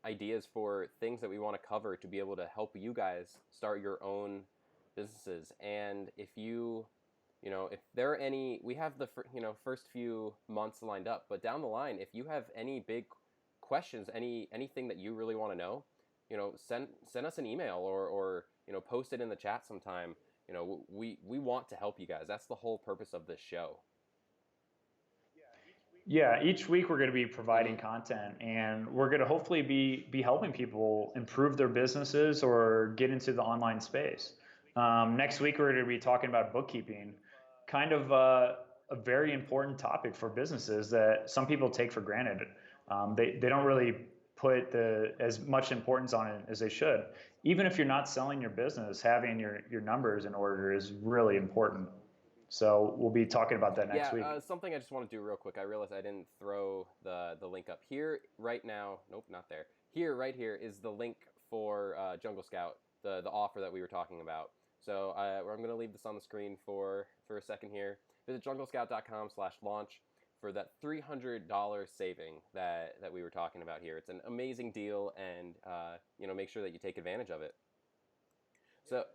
ideas for things that we want to cover to be able to help you guys start your own businesses. And if if there are any, we have the first few months lined up, but down the line, if you have any big questions, anything that you really want to know, send us an email or post it in the chat sometime. We want to help you guys. That's the whole purpose of this show. Yeah, each week we're going to be providing content, and we're going to hopefully be helping people improve their businesses or get into the online space. Next week we're going to be talking about bookkeeping, kind of a very important topic for businesses that some people take for granted. They don't really put as much importance on it as they should. Even if you're not selling your business, having your numbers in order is really important. So we'll be talking about that next week. Something I just want to do real quick. I realized I didn't throw the link up here right now. Nope, not there. Right here is the link for Jungle Scout, the offer that we were talking about. So I'm going to leave this on the screen for a second here. Visit junglescout.com/launch for that $300 saving that we were talking about here. It's an amazing deal, and make sure that you take advantage of it. So.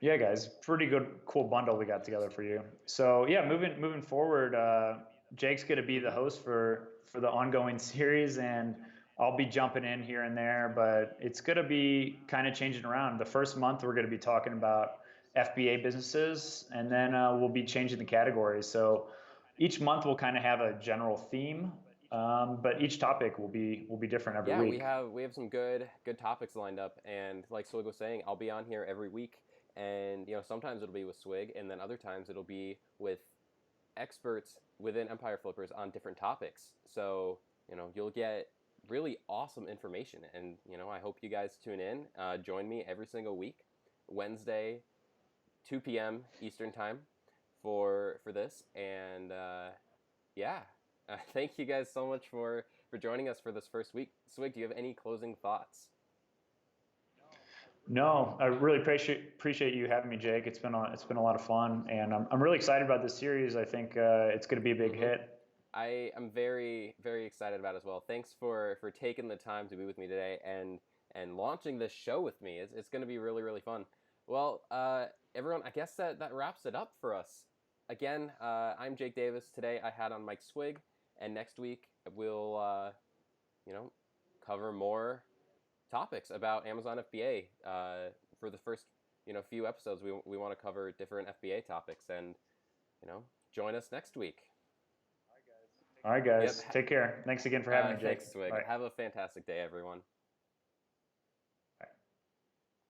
Yeah, guys, pretty good, cool bundle we got together for you. So yeah, moving forward, Jake's going to be the host for the ongoing series, and I'll be jumping in here and there, but it's going to be kind of changing around. The first month we're going to be talking about FBA businesses, and then we'll be changing the categories. So each month we'll kind of have a general theme, but each topic will be different every week. Yeah, we have some good topics lined up, and like Swig was saying, I'll be on here every week. And sometimes it'll be with Swig, and then other times it'll be with experts within Empire Flippers on different topics. So you'll get really awesome information, and I hope you guys tune in. Join me every single week, Wednesday, 2 p.m. Eastern time, for this. And thank you guys so much for joining us for this first week. Swig, do you have any closing thoughts? No, I really appreciate you having me, Jake. It's been a lot of fun, and I'm really excited about this series. I think it's going to be a big hit. I am very, very excited about it as well. Thanks for taking the time to be with me today and launching this show with me. It's going to be really, really fun. Well, everyone, I guess that wraps it up for us. Again, I'm Jake Davis. Today I had on Mike Swig, and next week we'll cover more topics about Amazon FBA for the first few episodes, we want to cover different FBA topics, and join us next week. All right, guys. Take care. Thanks again for having me, Jake. Thanks, Swig. Bye. Have a fantastic day, everyone.